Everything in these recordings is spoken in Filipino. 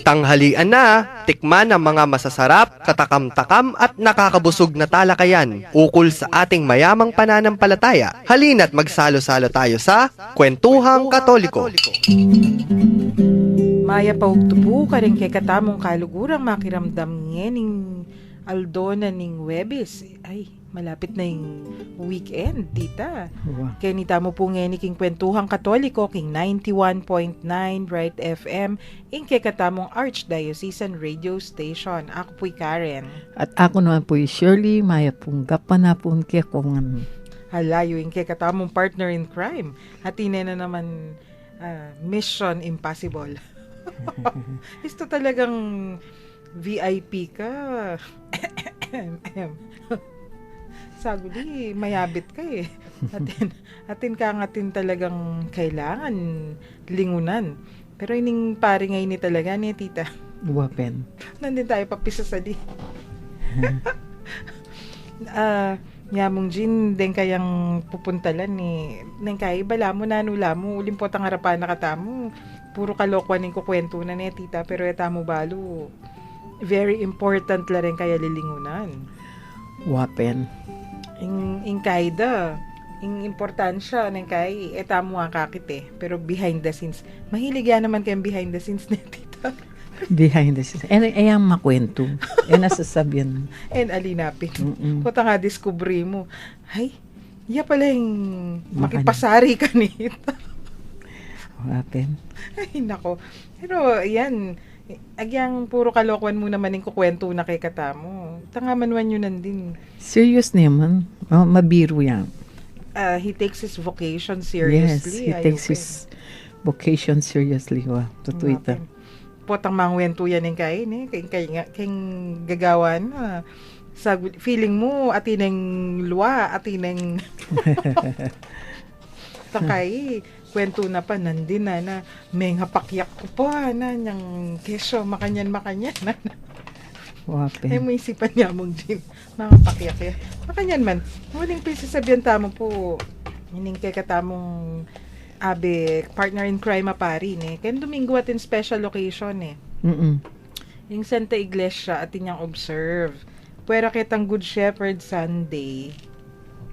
Tanghalian na, tikman ang mga masasarap, katakam-takam at nakakabusog na talakayan ukol sa ating mayamang pananampalataya. Halina't magsalo-salo tayo sa Kwentuhang Katoliko. Maya paugtubo ka rin kay katamong kalugurang makiramdam ning Aldona ning Webis. Ay, malapit na yung weekend, tita. Wow. Kaya nita mo po ngeni king Kwentuhang Katoliko king 91.9 Bright FM ing kay katamong Archdiocesan Radio Station. Ako po'y Karen. At ako naman po Shirley, maya pong gapanapon kaya kung Halayo ing kay katamong partner in crime. Hatine na naman Mission Impossible. Ito talagang VIP ka. Saguli, mayabit ka eh. Atin ka ngatin talagang kailangan lingunan. Pero ining pari ngayon ni talaga ni tita. Wapen. Nandun tayo papisa sa di. Yamong Jin, den kayang pupuntalan ni nang kay bala mo nanula mo ulimpot ang harapan na katamo. Puro kalokwan ning kukwento na ni tita pero eta mo balo. Very important la rin kaya lilingunan. Wapen. Ing kayda, ing importansya ng kay eta mo ang kakit eh. Pero behind the scenes, mahilig yan naman kayong behind the scenes na tita. Behind the scenes. Ayang makwento. Nasasabihan. Alinapin. Mm-mm. Kung nga discovery mo, ay, iya pala yung makipasari ka nito. Wapen. Ay, nako. Pero, yan, agyang puro kalokwan mo naman yung kukwento na kay katamo. Tangaman yun nandin. Serious naman. Mabiro yan. He takes his vocation Yes, seriously. he takes his vocation seriously. Wow, totoo ito. Potang mangwento yan yung kain eh. Kayong gagawan na. Feeling mo, atineng luwa, atineng takay. Kwento na pa, nandin na may hapakyak ko pa na niyang kesyo, makanyan. Wapen. Ay mo isipan niya mong Jim, mga pakyak ya. Makanyan man, muling pinsasabihan tamo po, hining kay katamong abe, partner in crime apari ne. Kaya Domingo atin special occasion eh. Mm-mm. Yung Santa Iglesia atin niyang observe. Pwera kitang Good Shepherd Sunday.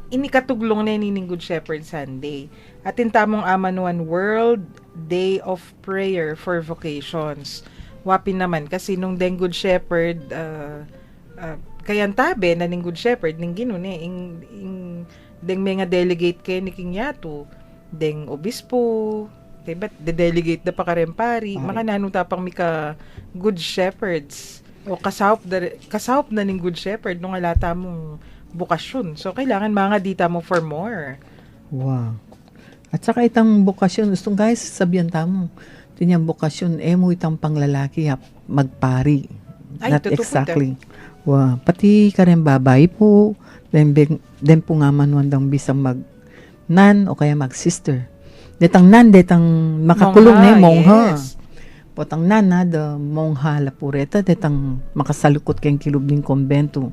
Inikatuglong na nining Good Shepherd Sunday. Atin tamong Amanuan World Day of Prayer for Vocations. Wapin naman kasi nung deng Good Shepherd kayan tabe na ning Good Shepherd ning ginune ing deng mga delegate kay ni King Yato deng obispo diba de-delegate da pa karempari makanano tapang mika Good Shepherds o kasaup na ning Good Shepherd nung alata mong bukasyon. So kailangan mga dita mo for more. Wow. At saka itang bukasyon, gustong guys, sabihan tamo, tinyang bukasyon, mo itang panglalaki magpari. Ay, Not totoo exactly. Wow. Pati ka rin babay po, then po nga manwandang bisang mag-nan o kaya mag-sister. Detang nan, detang makakulong na mongha. Yes. Potang nan na, the mongha la pureta, detang makasalukot kayong kilub ng konbento.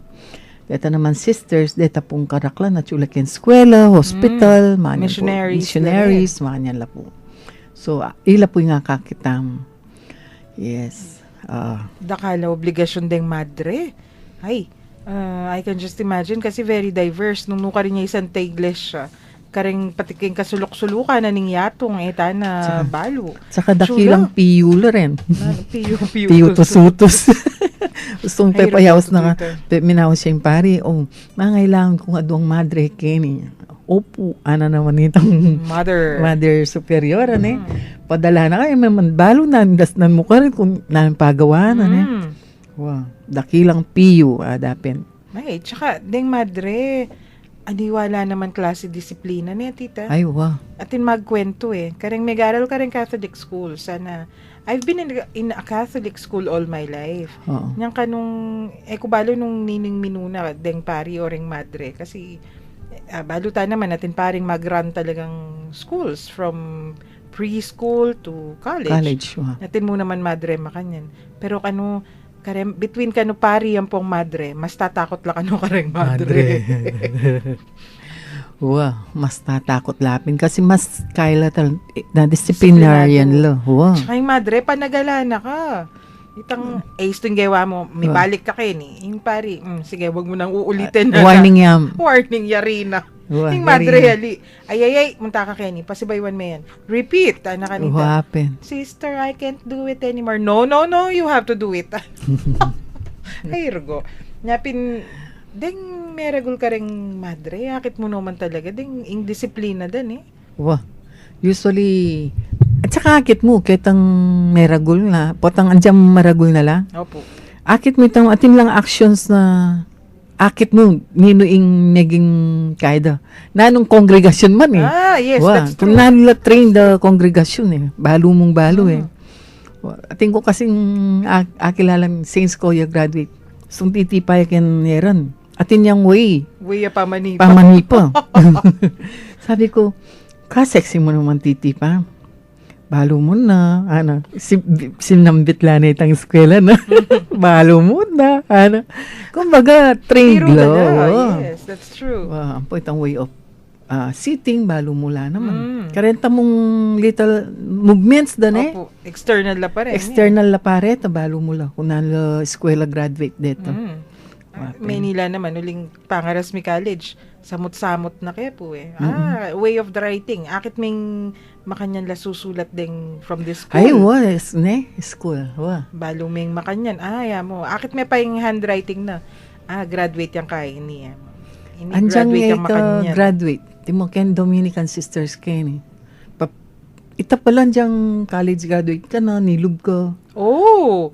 Deta naman sisters, deta pong karaklan at chula ken eskwela, hospital, missionaries, manyan la po. So, ila po yung kakitam. Yes. Dakala obligasyon deng madre. Ay, I can just imagine kasi very diverse. Nung nuka rin niya isang iglesia, karing patiking kasulok-sulukan na ning yatong eta na balo. Saka dakilang piyula rin. Piyo tusutos. Gustong pepayawas na minawas siya yung pari. Mangailangan kong aduang madre keni. Opo, ana naman itong mother superior, Padala na kayo, may manbalo na, dasnan mo ka rin kung pagawa na, Wow, dakilang piyo, dapin. Ay, tsaka, deng madre, aniwala naman klase disiplina niya, tita. Ay, wow. Atin magkwento Kareng meg-aral ka rin Catholic school. Sana, I've been in a Catholic school all my life. Oo. Niyang kanong, kubalo nung nining minuna, deng pari o ring madre. Kasi, balutan naman natin paring mag-run talagang schools from preschool to college. Wow. Natin mo naman madre makanyan. Pero between kano pari yung pong madre, mas tatakot la kano kareng madre. Wow, mas tatakot lapin kasi mas kaila na disciplinarian lo. Wow. Ay madre, panagala na ka. Itang ace to yung gawa mo, may balik ka kayo ni. Yung pari, sige, wag mo nang uulitin na. Warning yam. Warning, yari na. Wa, Yung yari madre na. hali. Ay, munta ka Kenny. Pasibaywan mo yan. Repeat, na kanita. What happened? Sister, I can't do it anymore. No, you have to do it. Ay, Rugo. Napin, ding meragul ka ring madre. Akit mo naman talaga. Ding indisiplina din eh. Wah. Usually, at saka akit mo, kitang meragul na, potang andyang maragul na lang. Opo. Akit mo itang atin lang actions na akit mo, ninuing naging kaida. Nanong kongregasyon man eh. Yes, Wah, that's kung true. nanula train the kongregasyon eh. Balo mong balo eh. Ating ko kasing akilalang Saints Koya graduate. Sung titipay ken neran. Atin yang way. Way pamani. Pamanipa. Sabi ko, ka-sexy mo naman titi pa. Balo mo na. Ano, sinambit lang na itang eskwela na. Balo mo na. Ano. Kumbaga, trained Biro law. talaga. Yes, that's true. Ang po itang way of sitting, balo mula naman. Karenta mong little movements dan eh. Opo. External la pa rin. External la pare, balo mula. Kung nalo eskwela graduate dito. Manila naman, uling Pangarasmi College. Samot-samot na kaya po eh. Way of the writing. Akit ming makanyan la susulat ding from this school. Ay, was, ne? School, Balo ming makanyan. Ya mo. Akit may pa yung handwriting na. Graduate yung kaya niya. Andiyan Graduate yung nga makanyan. graduate. Timo ken Dominican Sisters ken eh. Ita pala diyang college graduate ka na, nilub ka. Oh!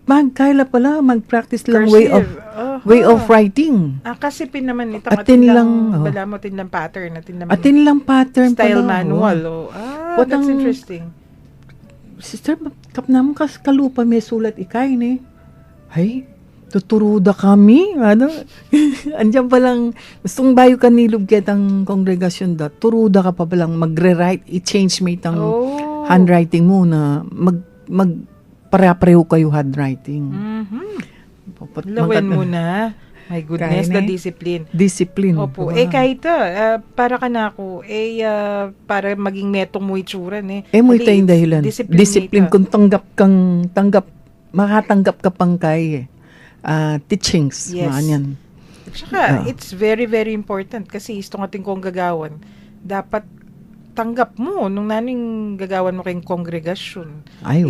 Magkaila pala, mag-practice lang Cursive. way of writing. Kasi pin naman itong Atin lang, bala mo, atin lang pattern. Atin lang pattern style pala. manual. That's interesting. Sister, kap naman kalupa may sulat ikay ni. Ay, tuturuda kami. Ano? Andiyan palang, gustong bayo ka nilog kitang kongregasyon da, turuda ka pa palang magre-write, i-change mo itang handwriting mo na para-pareho kayo handwriting. Lawen mo na. My goodness, the discipline. Discipline. Opo. Kahit para ka na ako, para maging metong mo itsuran eh. Mo itayong dahilan. Discipline. Kung makatanggap ka pang kay teachings. Yes. Maanyan. Tsaka, it's very, very important kasi itong ating kong gagawan, dapat tanggap mo nung naning gagawan mo kayong kongregasyon. Ay,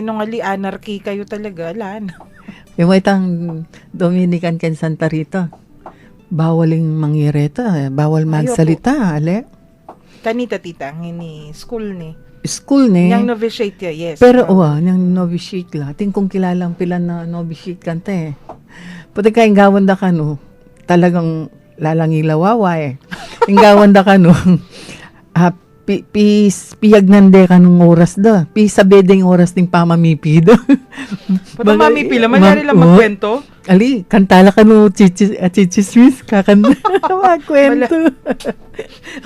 nung anarchy kayo talaga, lan. Yung itang Dominican ken Santa Rita, bawaling mangyireta, bawal magsalita, ale? Kanita tita, ini school ni. School ni. Yang novitiate ya, yes. Pero yang novitiate la. Ting kung kilalang pila na novitiate kanta eh. Pati kayong gawan da ka no, talagang lalangilawawa eh. Yung gawan da ka no, piyag nande ka nung oras da. Sabedeng oras ng pamamipi da. Pata mamipi lang, manyari lang magkwento. Ali, kantala ka no, Chichi Swiss, kakanta. Magkwento.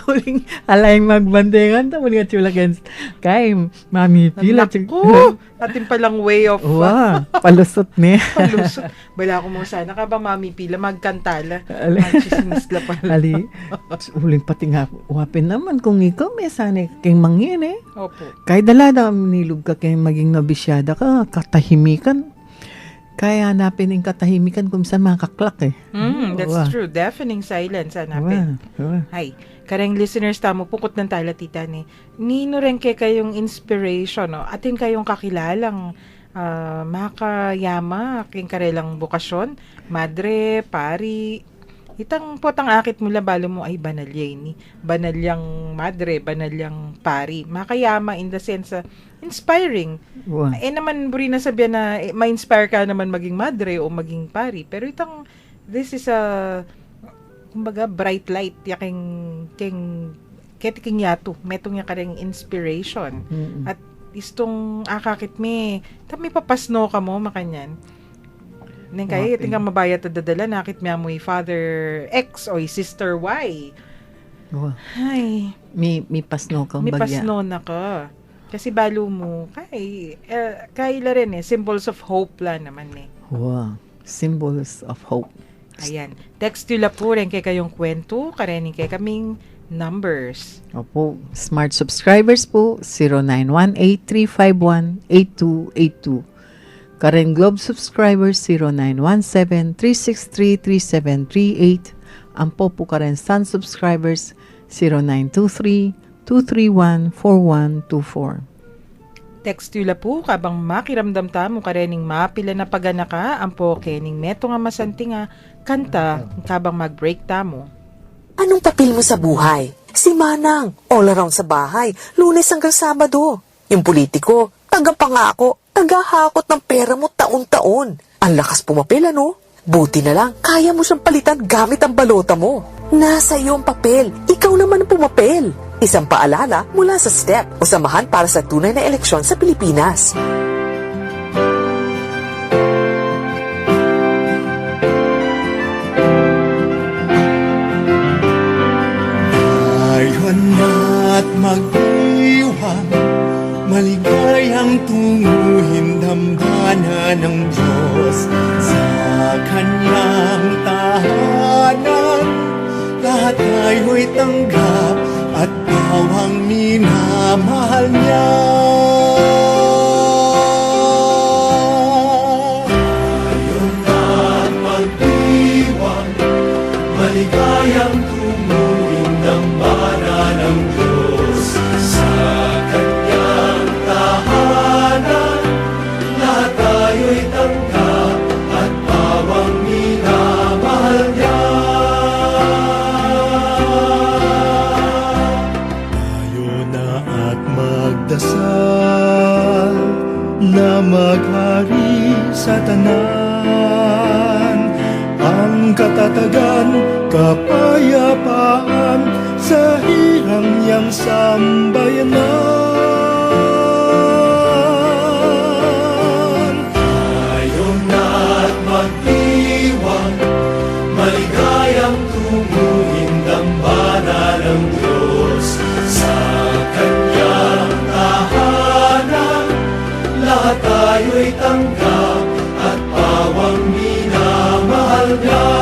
Huling, alayang magbandengan, muling at yula against kay mamipi lang. Naku, atin palang way of... palusot niya. Palusot. Bala ko mo sana ka ba mamipi lang, magkantala. Magchismis la pala. Ali, huling pati nga, wapin naman kung ikaw may sana kayong mangyan eh. Opo. Kahit dalada, nilog ka kayong maging nabisyada ka, katahimikan. Kaya hanapin yung katahimikan kung saan makaklak eh. That's true. Deafening silence hanapin. Hay, kareng listeners tamo, pukot ng tala tita ni. Nino rin kayong inspiration, no? Atin kayong kakilalang makayama, king karelang bukasyon, madre, pari, itang potang akit mula balo mo ay banalyay ni. Banalyang madre, banalyang pari. Makayama in the sense inspiring. Naman buri na sabihan na ma-inspire ka naman maging madre o maging pari. Pero itang, this is kumbaga, bright light. King yato. Metong niya kareng inspiration. At istong akakit me, may papasno ka mo, makanyan. Nang kaya, tingnan mabayat at dadala, nakit mo yung father X o sister Y. Ay. May pasno ka, may pasno na ka. Kasi balo mo, kaila rin symbols of hope lang naman eh. Symbols of hope. Ayan. Text yula po rin kay kayong kwento, karenin kay kaming numbers. Opo, smart subscribers po, 0918-351-8282. Karen Globe subscribers, 0917-363-3738. Ang Popo Karen Sun subscribers, 0923-231-4124. Text yula po, kabang makiramdam ta mo karening mapila na pagana ka, ang po kening meto nga masanti nga kanta, kabang mag-break ta mo. Anong papel mo sa buhay? Si Manang, all around sa bahay, Lunes hanggang Sabado. Yung politiko, taga-pangako, taga-hakot ng pera mo taon-taon. Ang lakas pumapel, ano? Buti na lang, kaya mo siyang palitan gamit ang balota mo. Nasa iyo ang papel, ikaw naman ang pumapel. Isang paalala mula sa STEP o Samahan para sa Tunay na Eleksyon sa Pilipinas. Ngayon na't mag-iwang, maligayang tunguhin dambana ng Diyos. Sa kanyang tahanan, lahat tayo'y tanggap at bawang minamahal niya. Ngayon na't mag-iwang, maligayang tunguhin dambana ng Diyos. Sa kanyang tahanan, lahat tayo'y tanggap at bawang minamahal niya. Tayo na at magdasal na maghari sa tanan, ang katatagan, kapayapaan sa hirang niyang sambayanan. Tayo na't mag-iwang, maligayang tunguhin dambana ng Diyos. Sa kanyang tahanan, lahat tayo'y tanggap at bawang minamahal niya.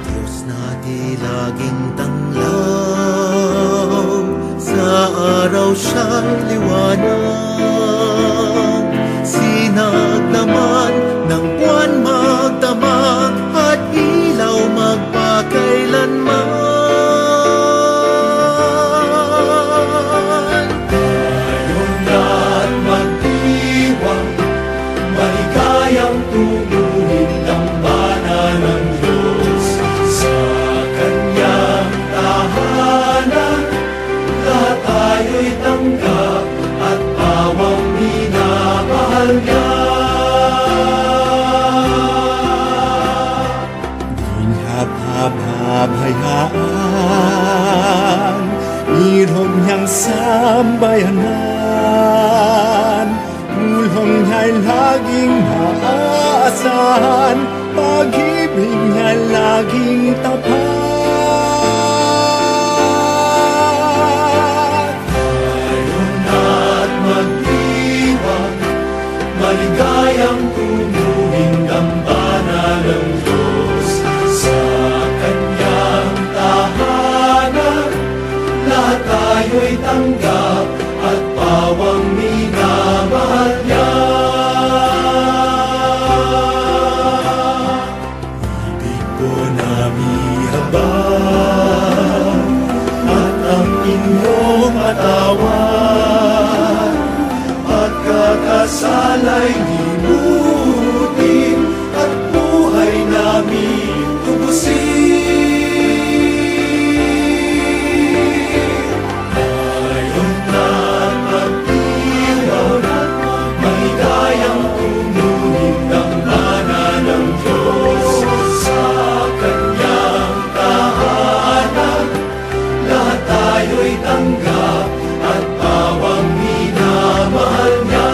Diyos natin laging tanglaw, sa araw siya'y liwanag. Sinag naman ng buwan magdamag at ilaw magpakailanman. Tayo na't mag-iwang, maligayang tunguhin dambana ng Diyos. Sa kanyang tahanan, lahat tayo'y tanggap at bawang minamahal niya. Dinhab-hab hayaan, irog niyang sambayanan. Ulong niya'y laging maaasahan, pag-ibig niya laging tapat. Tayo na't mag-iwang, maligayang tunguhin dambana ng Diyos. Sa kanyang tahanan, lahat tayo'y tanggap at bawang minamahal niya. Ibig ko na mihabang at ang inyong atawan, at kakasalay limutin at buhay namin tubusin. Ngayon na't mag-iwang, maligayang tunguhin dambana ng Diyos. Sa kanyang tahanan, lahat tayo'y tanggap at bawang minamahal niya.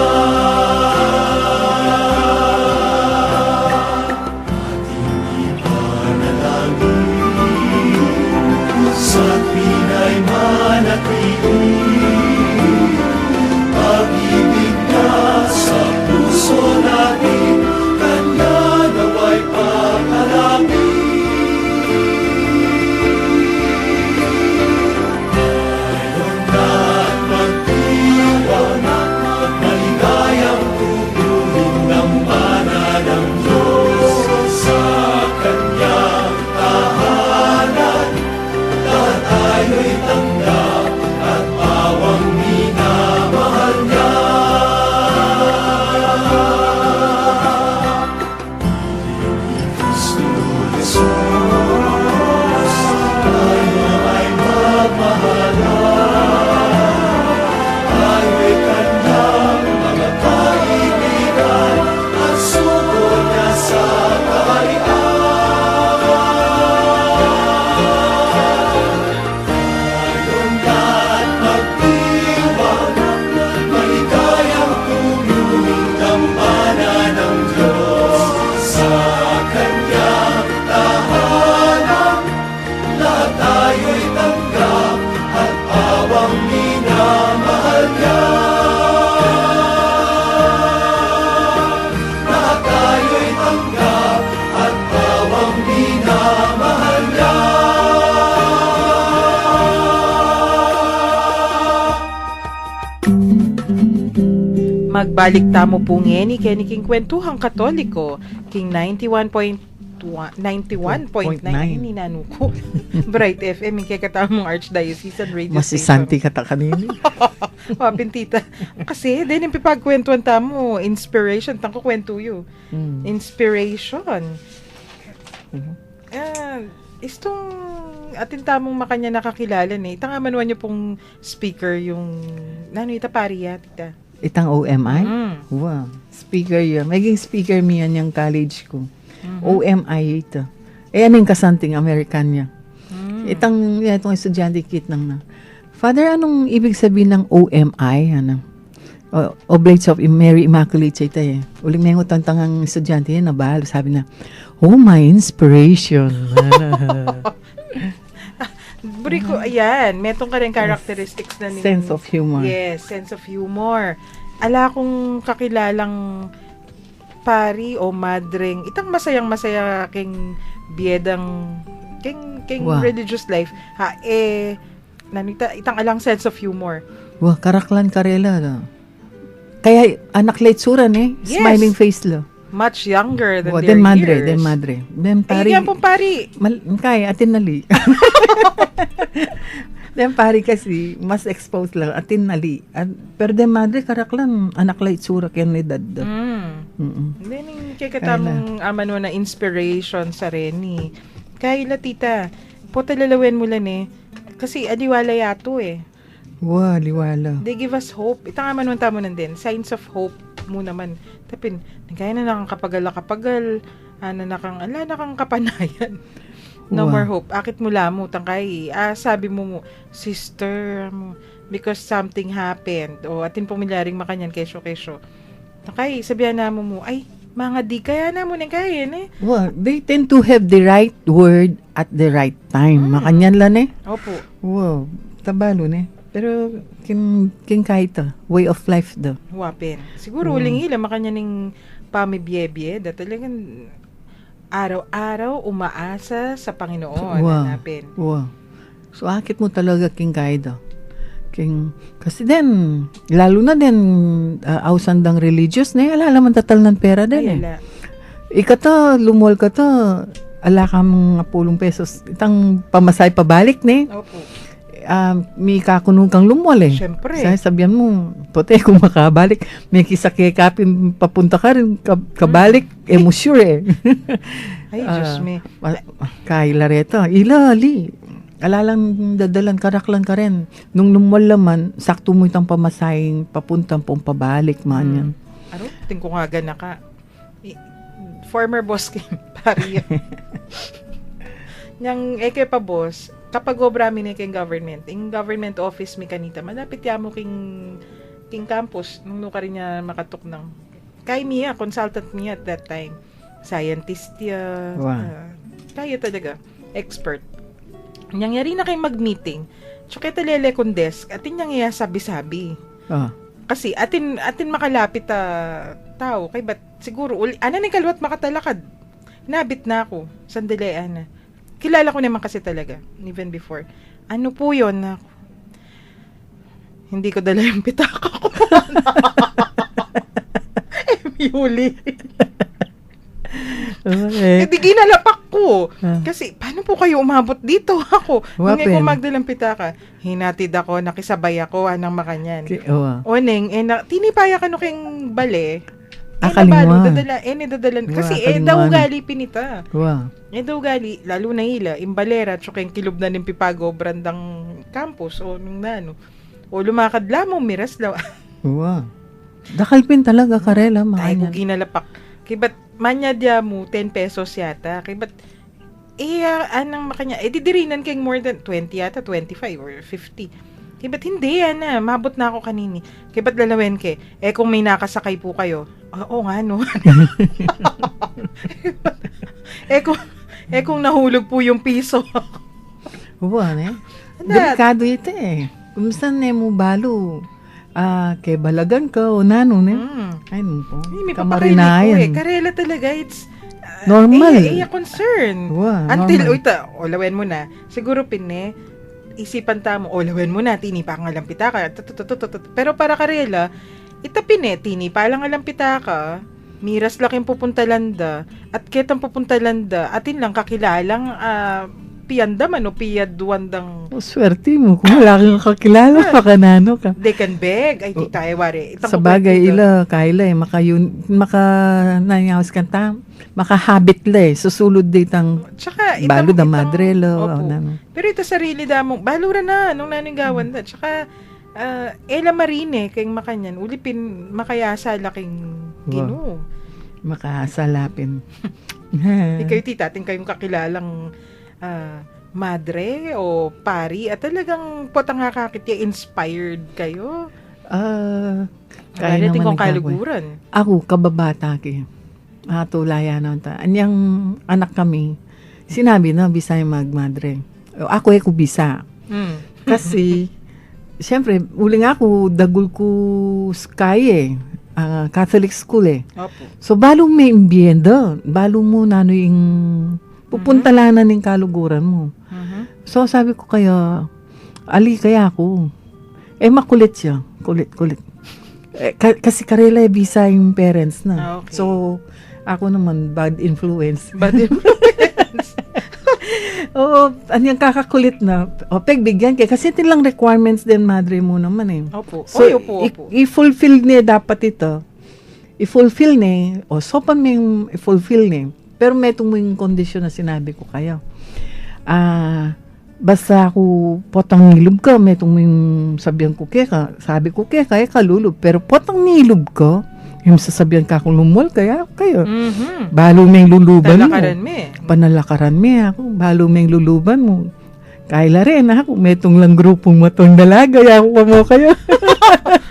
Magbalik tamo po ngeni Kenny King Kwentuhang Katoliko, King 91.9 ini nanu ko. Bright FM, yung kakatamong Archdiocesan Radio Masisanti ka ta kanini. Pintita. Kasi, din yung pipagkwentuhan tamo, inspiration, tangko kwento yu. Inspiration. Istong atin tamong makanya nakakilala ni. Itang amanuan niyo pong speaker yung ita pariya, tita. Itang OMI? Wow. Speaker yun. Maging speaker mi yan yung college ko. OMI ito. Anong kasanting American niya. Itong estudyante kit nang na. Father, anong ibig sabihin ng OMI? Oblates of Mary Immaculate siya ito eh. Uling may ngutang ang estudyante yan, nabahal. Sabi na, oh, my inspiration. Buriko, ayan. Metong ka rin characteristics na ni... Sense of humor. Yes, sense of humor. Ala kong kakilalang pari o madring. Itang masayang-masaya king biedang king Wow. religious life. Itang alang sense of humor. Wah, karaklan karela. No? Kaya anak leitsuran eh. Yes. Smiling face lo. Much younger than Wow, their madre, years. den madre. Den pari. Yan pong pari. Kaya, atin nali. Den pari kasi, mas exposed lang. Atin nali. Pero den madre, karaklan, anak leitsura kaya ni dad. Then, yung kakatamong amano na inspiration sa Reni. Kaya tita, po talalawin mo lang eh. Kasi adiwala yato eh. Wow, liwala. They give us hope. Itang amano tamo din. Signs of hope mo naman. Tapin, kaya na nakang kapagal. Nakang kapanayan. No Wow. more hope. Akit mo lamo, tangkay. Sabi mo, sister, because something happened. O atin pumilyaring makanyan, kesyo. Tangkay, sabihan na mo, ay, mga di kaya na mo na kaya eh. Wow, they tend to have the right word at the right time. Makanyan lang eh. Opo. Wow, tabalo ne. Pero, kin kahit way of life do. Huwapin. Siguro, uling ila, makanya ning pamibye-bye, da talagang araw-araw umaasa sa Panginoon. Wow. Hanapin. Wow. So, akit mo talaga king kahit kasi din, lalo na din, ausandang religious na, alala man tatal ng pera din eh. Ayala. Ikato, lumol ka to, ala ka mga 10 pesos, itang pamasay pabalik ne. Opo. May kakunong kang lumol eh. Siyempre. Sabihan mo, puti kung makabalik, may kisakikapin papunta ka rin, kabalik, mo sure eh. Ay, Diyos me. Kay Lareto, ilali. Alalang dadalan, karaklan ka rin. Nung lumol laman, sakto mo itang pamasaying papuntang pong pabalik man yan. Aro, tingko nga gana ka. Former boss king pari. Yang eke pa boss, kapag obrami ni king government, in government office mi kanita, malapit ya mo king campus, nung ka rin niya makatok ng, kay Mia, consultant Mia at that time. Scientist ya. Wow. Kaya talaga. Expert. Nangyari na kayo mag-meeting. Tsaka talele kong desk, atin nangyaya sabi-sabi. Kasi atin makalapit tao. Kay ba't siguro, ni kalwat makatalakad. Nabit na ako. Sandali, ana. Kilala ko naman kasi talaga. Even before. Ano po yun? Hindi ko dala yung pitaka ko. Yuli. Okay. Di ginalapak ko. Kasi, paano po kayo umabot dito? Ako, nung ko magdalang pitaka, hinatid ako, nakisabay ako, anang makanyan. Oneng, tinipaya ka no keng bale, kalimwa. Dadalan. Kasi, daw gali pinita. Wow. Daw gali, lalo na ila, imbalera, tsaka yung kilub na ng pipago, brandang campus, o nung nano. O lumakad lamang, miras daw. Wow. Dakalpin talaga, karela, Ay, makanyan. ginalapak. Kaya ba't manya dia mo 10 pesos yata. Kaya ba't anang makanya, didirinan kayong more than 20 yata, 25 or 50. Kaya ba't hindi yan mabot na ako kanini. Kaya ba't lalawin ke? Kung may nakasakay po kayo, oo nga no. Kung nahulog po yung piso. Wow, ne? Delikado ito eh. Kumusta na mo balo? Kay balagan ka o nano, ne? Ay, mo po. May paparinayan. Karela talaga, it's normal. Concern. Wow, until, lawen mo na. Siguro isipan tamo, lawen mo na, tinipa ka nga lang pitaka. Pero para karela, Itapineti ni palang alam pitaka. Miras laking pupuntalanda at ketang pupuntalanda atin lang kakilalang piyanda man o piyadwandang Swerte mo. Kung wala kang kakilala, makanano ka. dekanbeg. Ay, tita, wari. Sa bagay, kaila nanyawas kanta, makahabit la susulod ditang Tsaka, balo da madrelo. Opo. Pero ito sarili damong, balo na, nung naninggawan da. Tsaka, Ella Marine, kayong makanyan, ulipin, makayasa laking gino. Makasalapin. Ikaw, tita, ating kayong kakilalang madre o pari at talagang potang kakakit inspired kayo. Kaya naman kong kaluguran. Ako, kababata ki. Tulaya na ta. Anyang anak kami, sinabi na Bisaya magmadre. Ako ko bisa. Kasi, siyempre, uling ako, dagul ko sky Catholic school Opo. So, balong may imbienda. Balong mo nano yung pupuntalanan ng kaluguran mo. So, sabi ko kaya, kaya ako. Makulit siya. Kulit. Kasi karela bisa yung parents na. Okay. So, ako naman, bad influence. Bad influence. Oo, anyang kakakulit na. Pagbigyan kaya. Kasi tilang requirements din, madre mo naman Opo. So, Opo. i-fulfill niya dapat ito. I-fulfill niya. So, pa may i-fulfill niya. Pero may itong mga kondisyon na sinabi ko kayo. Basta ako potang nilub ka, may itong sabihan ko kaya, sabi ko kaya kalulub. Pero potang nilub ka, yung sasabihan ka kung lumol, kaya kayo. Balo may luluban Talakaran mo. me. Panalakaran me ako. Balo may luluban mo. Kaila rin ako. May itong lang grupong matong dalaga. Kaya ako pa mo kayo.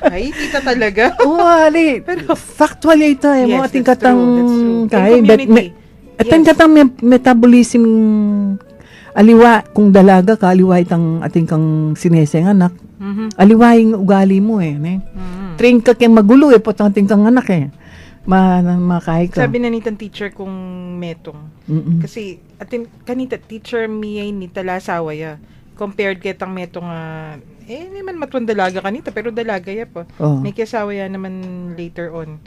Ay, tita talaga. Oo, ali. Pero, factual ito yes, mo ating that's katang true. kaya. In community. Ating katang metabolism aliwa. Kung dalaga ka, aliwa itang ating kang sineseng anak. Aliwa yung ugali mo ne? Train ka kaya magulo potang ating kang anak makay ka. Sabi na nitan teacher kung metong. Kasi, atin, kanita, teacher miyay ni talasawa ya. Compared kay tang metong, hindi man matuan dalaga kanita, pero dalaga ya pa. Oh. May kasawa ya naman later on.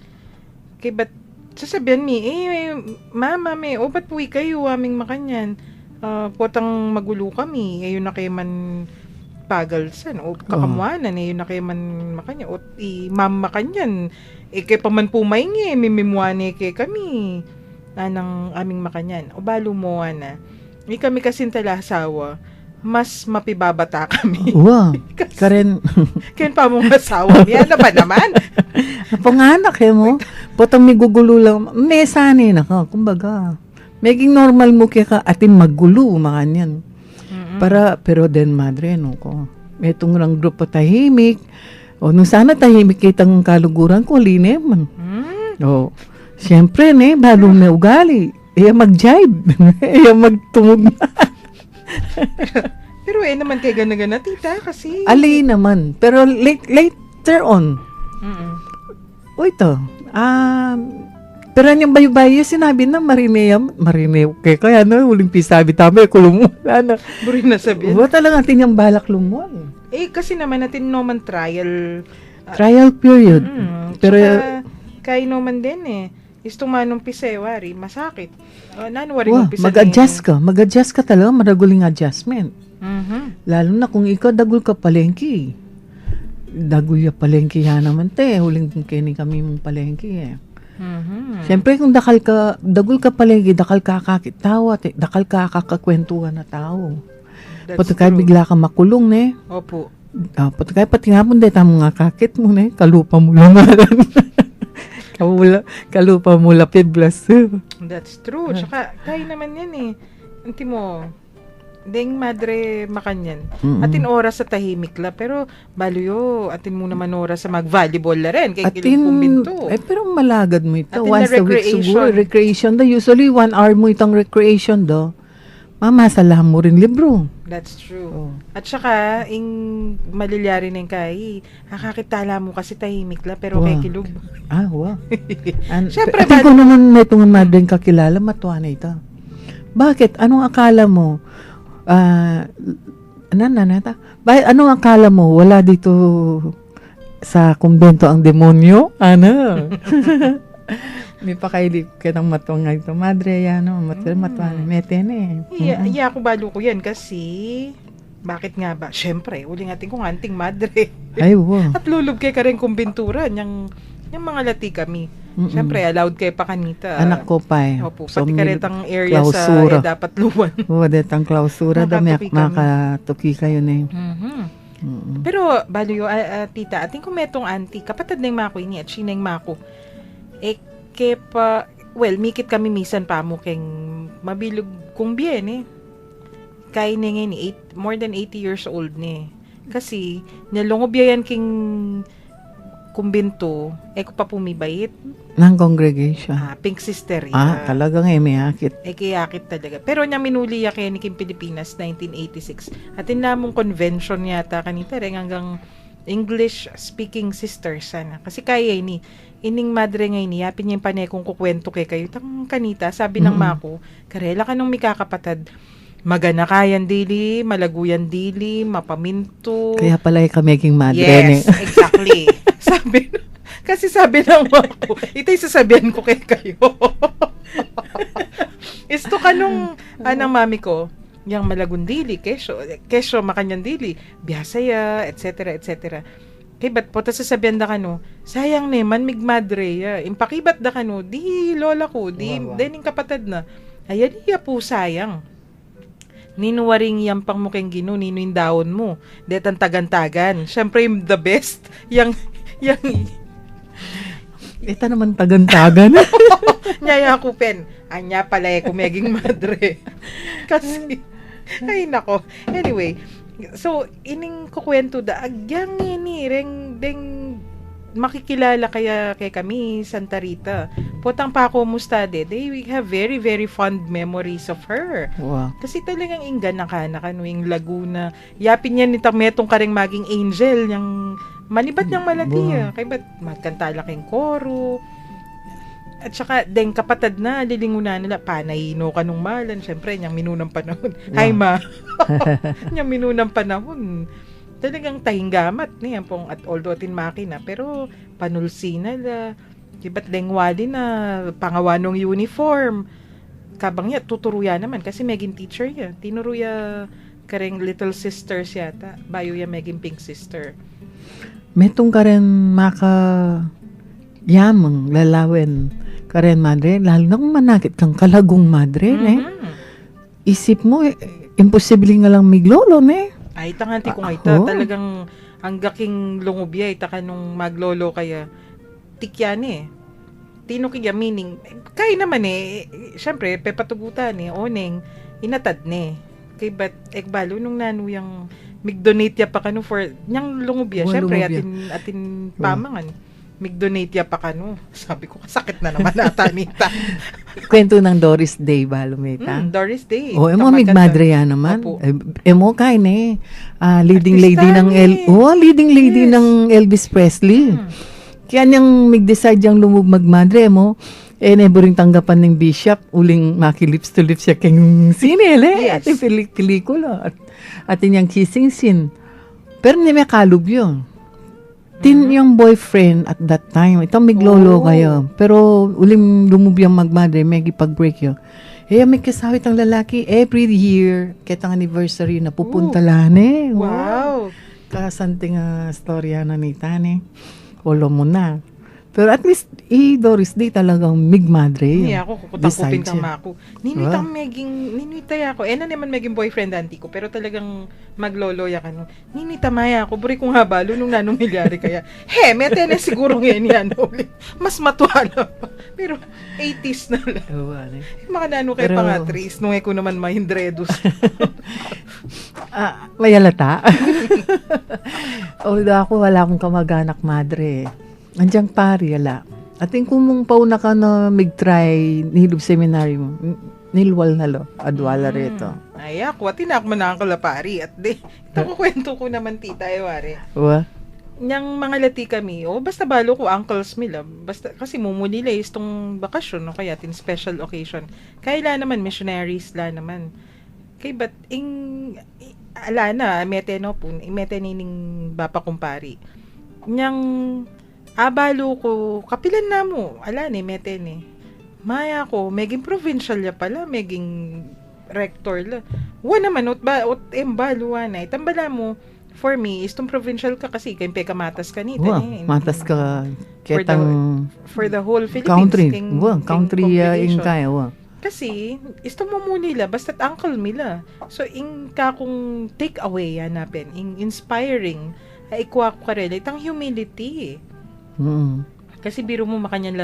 Kay ba't, sasabihan mi, mama, ba't puwi kayo, aming makanyan. Potang magulo kami, ayun na kayo man pagalsan, o kakamuanan, ayun na kayo man makanya, o ma'am makanyan, kay paman pumayngi, mimimuane kay kami, ng aming makanyan. O balo mo, kami kasing talasawa, mas mapibabata kami. Wow. Karen. Kaya pa mong asawa. Yan na ba naman? Panganak mo. Potang may gugulo lang. May sanay na ka. Kumbaga. Maging normal mo kaya ka atin maggulo. Makanyan. Pero then madre, ko. May itong lang grupo tahimik. O nung sana tahimik kitang kaluguran ko, line man. O, siyempre, balo may ugali. Mag-jibe. Magtumog na. Pero naman kay gana-gana, tita, kasi... Ali naman. Pero later on. O ito. Pero yung bayo-bayo, sinabi na Marine, okay, kaya huling pisabi tabi, kulumula na. Buri na sabihin. Ba talaga natin yung balak lumol? Kasi naman natin naman trial. Trial period. Pero... kaya naman din Istong manong pisewari, masakit. Nanwari mo pisa mag-adjust ka talaga, maraguling adjustment. Lalo na kung ikaw dagul ka palengki. Dagul ya palengki yan naman huling kini kami mong palengki Siyempre kung dagul ka palengki, dakal ka kakitawa, dakal ka kakakwentuhan na tao. Pagkakay bigla ka makulong Opo. Pagkakay pati nga po tamo nga kakit mo kalupa mo lang kalupa mo lapid blas. That's true. Tsaka, kaya naman yan Anti mo, ding madre makanyan. Atin oras sa tahimik la, pero baliyo, atin mo naman oras sa mag-volleyball la rin. Kaya kilumpumbinto. Pero malagad mo ito. Atin Once na a week recreation. siguro. Recreation da. Usually, 1 hour mo itong recreation do. Mamasalahan mo rin libro. That's true. At saka, malilyari na yung kay, nakakitala mo kasi tahimik la, pero kay kilub. Wow. Siyempre, atin ko naman may itong madeng kakilala, matuwa na ito. Bakit? Anong akala mo? Anong akala mo? Wala dito sa kumbento ang demonyo, ano? May pakailip ka ng matwang nga ito. Madre, matwang, metene. Iya ako balo ko yan kasi, bakit nga ba? Siyempre, uli natin kung anting madre. Ay, wow. At lulub kay ka rin kumbintura, yung mga lati kami. Siyempre, allowed kay pa kanita. Anak ko pa eh. Opo, pati karetang area klausura. sa dapat luwan. Oo, detang klausura daw, makatuki kayo na Pero, balo yo, tita, ating kumetong auntie, kapatid na yung mako ini at siya yung mako. Kepa, mikit kami misan pa mo keng mabilog kung bien Kaya na ngayon, more than 80 years old ni. Kasi, nalungob yan king kumbinto, ko pa pumibait. Ng congregation. Pink sister. Talagang may akit. Kiyakit talaga. Pero niya minuli ya kaya ni Kim Pilipinas, 1986. At namong convention yata kanita rin hanggang English-speaking sisters sana. Kasi kaya ining madre ngayon yapin niya yung panay kung kukwento kayo. Tang kanita, sabi ng mako, karela ka nung mikakapatad, magana kayan dili, malaguyan dili, mapaminto. Kaya pala kami king madre. Yes, exactly. Sabi ng mako, itay sasabihan ko kayo. Isto ka nung anang mami ko, yang malagundili, kesyo makanyandili, biyasaya, etc. Kay ba't po, tas sasabihan da kano, sayang naman, migmadre, impakibat da kano, di lola ko, dening kapatid na, ayadiya po sayang. Ninuwaring yang pang mukhang gino, nino yung daon mo, detang tagan-tagan, syempre yung the best, yang ito naman tagan-tagan. Nyaya ko pen. Anya pala kumeging madre. Kasi, ay nako. Anyway, so, ining kukwento da, agyang reng, deng, makikilala kaya kay kami, Santa Rita. Potang pa ako mustade, we have very, very fond memories of her. Wow. Kasi talagang inggan na yung Laguna. Yapin niya ni Tametong kareng maging angel, yung manibat niyang malatiya. Kaya ba't magkantala kayong koro. At saka, deng kapatid na, lilingunan nila, panahino ka nung malan. Siyempre, niyang minunang panahon. Wow. Hi, ma. Niyang minunang panahon. Talagang tahinggamat niya pong at although atin makina. Pero, panulsi na la. Ba't deng wali na, pangawanong uniform. Kabang niya, tuturuya naman. Kasi meging teacher niya. Tinuruya kareng little sisters yata. Bayo ya meging pink sister. Metong karen yamang lalawin karen madre, lalo na kung manakit kang kalagong madre, isip mo, imposible nga lang miglolo, Ay, tanganti ko nga ito. Talagang ang gaking lungubya, ka nung maglolo kaya tikyan Tino kaya meaning, kaya naman syempre, pepatugutan oneng, inatad Kay bat, ekbalo nung nanuyang mig-donate ya pa kano for nyang lungubya. Syempre, atin pamangan. Mig-donate ya pa kano. Sabi ko, sakit na naman ata nita. Kwento ng Doris Day ba, Lumita? Doris Day. Emo, mig-madre yan naman. Emo, kain leading lady ng leading lady ng Elvis Presley. Kaya niyang mig-decide yung lumub mag-madre mo, neboring tanggapan ng bishop, uling maki-lips to lips siya keng sinele. Yes. At yung pelikula. At yung kissing scene. Pero hindi may kalub yun. Yung boyfriend at that time, ito miglolo kayo. Pero uling lumubyang magmadre, may ipag-break yun. May kasawit ang lalaki every year, ketang anniversary na pupunta lang Wow! Kasanting storya na ni Tane. Wala mo na. Pero at least, Doris Day talagang migmadre. Hindi ako, kukutang-kupin kang mako. Ninuitay ako. Na naman maging boyfriend auntie ko, pero talagang magloloya ka no. Ninuitamaya ako. Buri ko nga balo nung nanong milyari kaya. Mete na siguro ngayon yan. Mas matuhala pa. Pero 80s na lang. Mga nano kayo pa nga trees. Nung ko naman mahindredos. Mayalata. Although ako wala akong kamag-anak madre. Andiyan pari, ala. Ating kumong pauna ka na mag-try nilub seminary mo. Nilwal na lo. Adwala rito. Ay, ako. Atin ako manakala pari. At ito kukwento ko naman, tita, wari. Nyang mga lati kami, basta balo ko, uncles mila. Basta, kasi mumunila itong bakasyon, kaya tin special occasion. Kaya naman, missionaries naman. Kaya ba't, ala na, mete nining bapa kumpari. Nyang abalo ko, kapilan na mo, ala ni meten eh. Maya ko, meging provincial ya pala, meging rector la. Wa naman, ut embalo na. Itambala mo, for me, is tong provincial ka kasi, kayong peka matas ka nita. Matas ka, ketang for the whole Philippines. country. King In congregation. kaya, Kasi, isto mo mo nila, basta't uncle mila. So, in ka kung take away hanapin, in inspiring, ay ikuha ko karela, itang humility. Kasi biro mo makanyan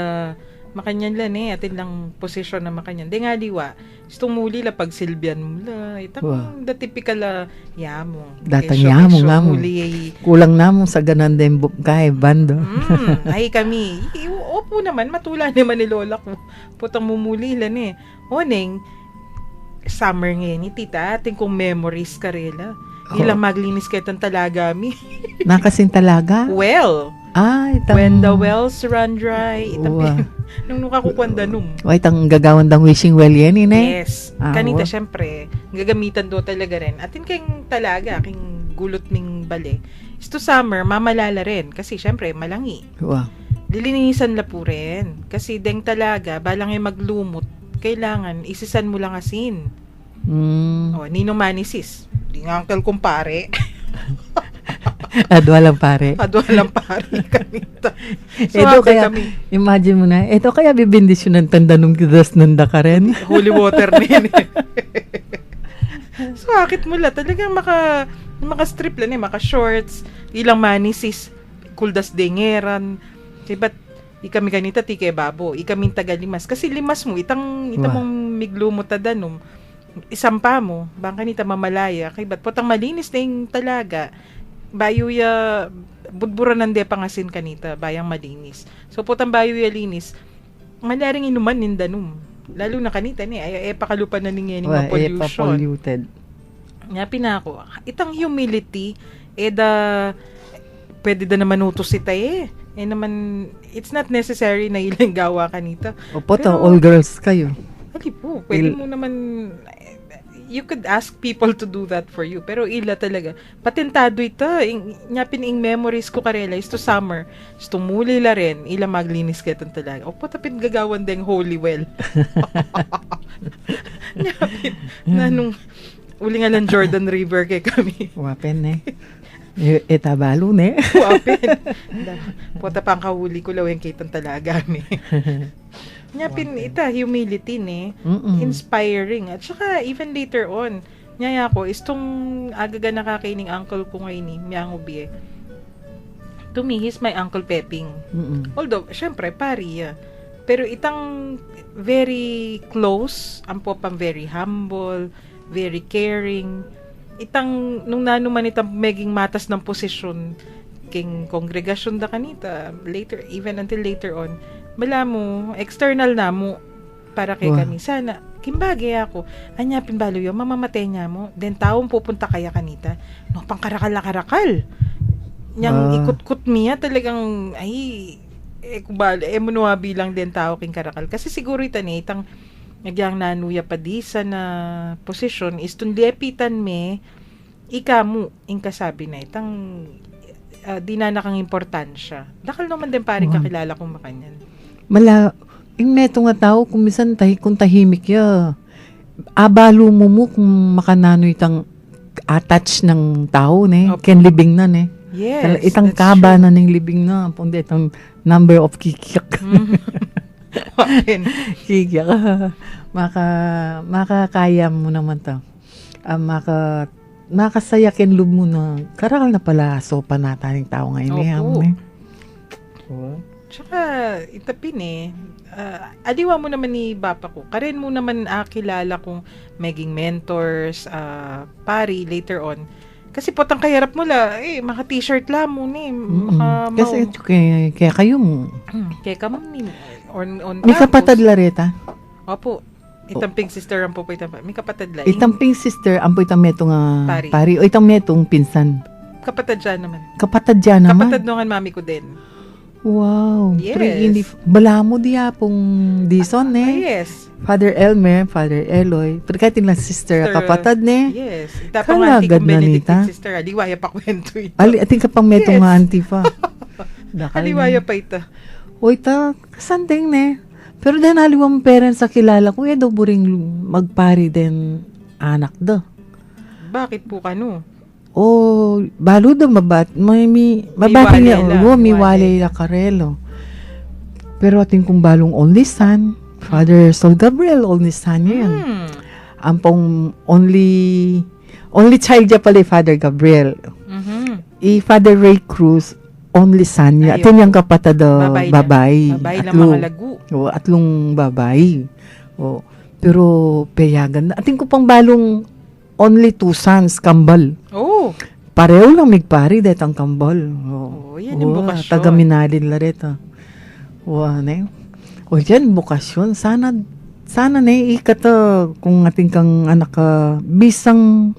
la ne, atin lang posisyon na makanyan. Di nga diwa, isto muli la pagsilbian mo la, itang the typical yamo. Datang yamo nga mo. Kulang namong sa ganan din kay bando. Ay kami, opo naman, matula naman ni lola ko. Putang mumuli la ne. Oneng, summer ngayon, tita, ating kong memories karela. Ilang maglinis kayo ng talaga mi. Nakasin talaga? Well, when the wells run dry, nung nakakukwanda nung. Itang gagawan dang wishing well yan, eh? Yes. Kanita, syempre, gagamitan do talaga rin. Atin kayong talaga, king gulot ming bali. Ito summer, mamalala rin. Kasi syempre, malangi. Lilinisan la po rin. Kasi deng talaga, balang yung maglumot, kailangan, isisan mo lang asin. Ninong manisis. Di nga uncle kumpare. Adwalang pare. Adwalang pare kanita. So, ito kaya, kami, imagine mo na, ito kaya bibindisyon ng tanda nung kidas nanda ka rin. Holy water na yun. So, akit mo la. Talagang maka-strip lang maka-shorts, ilang manisis, kuldas dengeran. Ba't ikami kanita tike babo, ikami tagalimas. Kasi limas mo, itang mong miglo mo tadanum, isampa mo, bang kanita mamalaya. Kay ba't potang malinis na yung talaga. Bayo ya budbura nande pangasin kanita bayang malinis. So potang bayo ya linis. Malaring inuman nindanum. Lalo na kanita ni ay pakalupan na ningi ni pollution. Polluted. Nya pinako. Itang humility pwede da naman utos ita naman it's not necessary na ilang gawa kanita. All girls kayo. Hindi po. Pwede mo naman you could ask people to do that for you. Pero ila talaga. Patentado ita. Nyapin ing memories ko karela. Isto summer. Isto muli la rin. Ila maglinis ketan talaga. O patapin gagawan deng holy well. Nyapin. Nung uli nga lang Jordan River kay kami. Wapen etabalo ne. Wapin. Pota pang kahuli ko laweng ketan talaga mi. Nyapin ita, humility ne, inspiring. At saka, even later on, nyaya ko, istong agaga nakakaining uncle ko ngayon ni Miyang Ubi. To me, he's my Uncle Peping. Although, syempre, pari. Pero itang very close, ampo pang very humble, very caring. Itang, nung nanuman itang meging matas ng posisyon, king kongregasyon da kanita, later, even until later on, mala mo, external na mo, para kay kami. Sana, kimbagay ako, anya pinbalo yung mamamatay niya mo, then taong pupunta kaya kanita, no, pang karakal. Yang ikut-kut miya, talagang, kubala, munuwa bilang din tao king karakal. Kasi siguro ito itang, nagyang nanuya pa di sa na posisyon, is tun lepitan me, ika mo, ing kasabi na, itang, di na nakang importansya. Dakal naman din paring kakilala kong makanyan. Yung meto nga tao, kung minsan kung tahimik ya, abalo mo kung makanano itang attach ng tao, ne? Okay. Ken libing na, ne? Yes, itang that's kaba true. na ng libing na, punde itang number of kikyak. Kikyak. Makakaya mo naman to. Makasaya ken lub mo na, karakal na pala, sopa natin ng tao ngayon. Opo. Tsaka, itapin aliwa mo naman ni Bapa ko. Karen mo naman kilala kong maging mentors, pari, later on. Kasi potang kahirap mo la, maka t-shirt lang mo ni. Kasi kaya kayo mo. Kaya ka mo ni. On May kapatad lareta? Opo. Itang pink sister ang po itang may kapatad la. Itang pink sister, ang po itang metong Pari. pari. O itang metong pinsan. Kapatad dyan naman. Kapatad dyan naman? Kapatad nungan mami ko din. Wow. Yes. Bala mo diya pong dison, Yes. Father Elmer, Father Eloy. Pero kahit lang sister, kapatad, ne? Yes. Itapang auntie kong Benedictine sister. Aliwaya pa kwento ito. Ating kapang metong nga auntie pa. Haliwaya pa ita. O ita, kasandeng ne. Pero din haliwang parents sa kilala ko, daw buring magpari din anak da. Bakit po kano? O, balo da mabat. Mabati niya, Miwalay miwalay la karelo. Pero ating kung balong only son, Father Sol Gabriel, only son niya yan. Ampong only child niya pala Father Gabriel. Father Ray Cruz, only son niya. Ayun. Atin yung kapatid Babay lang Atlo. mga lagu. O, atlong babae. O, pero payagan na. Ating ko pang balong only 2 sons, kambal. Oh, Pareho lang migpari dahil ang kambal. yan yung bukasyon. Taga Minalin la rito. Ne? O yan, bukasyon. Sana na ikata kung ating kang anak ka bisang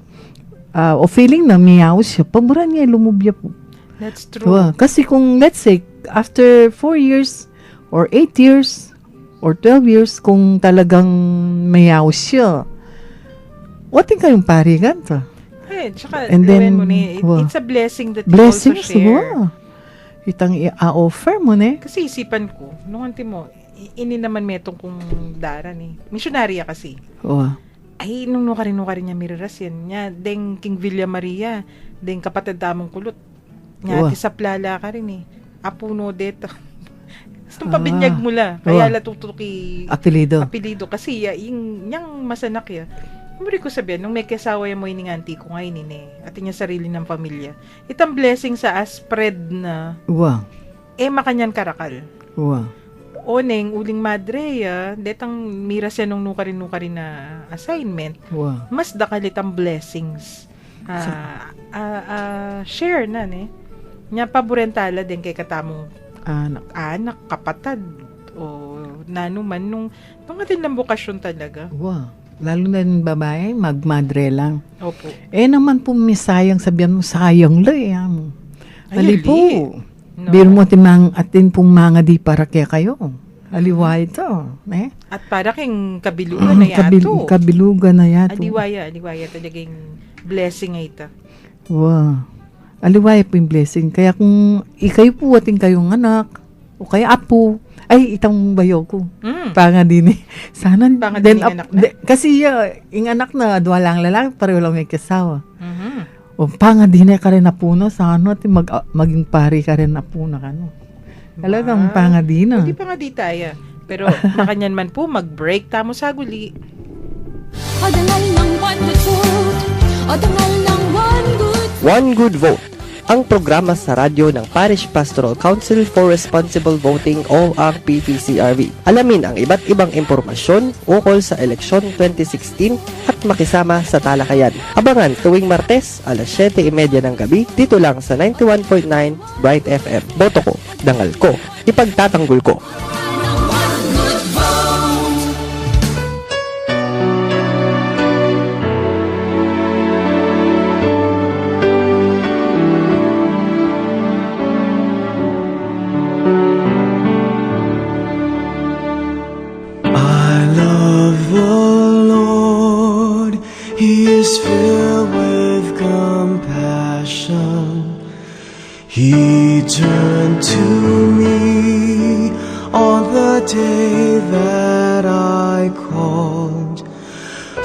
o feeling na miyaw siya, paboran niya lumubya po. that's true. Kasi kung let's say, after 4 years or 8 years or 12 years, kung talagang mayaw siya, wating kayong parigan ta. Tsaka, And then, mo it's a blessing that Blessings, you also share. Itang i-offer mo ne. Kasi isipan ko, nung anti mo, ini naman metong kung daran Misyonarya kasi. Ay, nung nukarin niya miriras yan. Nya, deng King Villa Maria, deng kapatid damong kulot. Nya, ti saplala ka rin Apuno deta. Gusto pabinyag mula. Kaya latutuki Apelido. Kasi yung masanak ya. Muri ko sabihin, nung may kasawa yung mo ininganti ko ngayon at niya sarili ng pamilya. Itang blessing sa spread na makanyan karakal. Oneng, uling madre detang miras yan nung nukarin na assignment. Mas dakalitang blessings. Share na Nya paborentala din kay katamong anak, kapatad, o nanuman nung atin lang bukasyon talaga. Lalo na yung babae, magmadre lang. Opo. Naman po may sayang, sabihan mo, sayang lang. Ali po. No. Bir mo timang atin pong mga di para kaya kayo. Aliwa ito. At para king kabilugan na yato. Kabilugan na yato. Aliwaya talagang blessing ito. Aliwaya po yung blessing. Kaya kung ikayo po ating kayong anak, o kaya apo, ay itang bayo ko. Panga din Sana Panga din anak na? Kasi yung anak na dua lang lalaki, pareho lang may kasawa. O panga din ka rin na puno, sana maging pari ka rin na puno ka. Talagang panga din Hindi pa nga di tayo. Pero makanyan man po, mag-break tamo sa guli. Adangal ng one good food, adangal ng one good. One Good Vote, ang programa sa radyo ng Parish Pastoral Council for Responsible Voting o ang PPCRV. Alamin ang iba't ibang impormasyon ukol sa eleksyon 2016 at makisama sa talakayan. Abangan tuwing Martes, alas 7:30 ng gabi, dito lang sa 91.9 Bright FM. Boto ko, dangal ko, ipagtatanggol ko. Is filled with compassion. He turned to me on the day that I called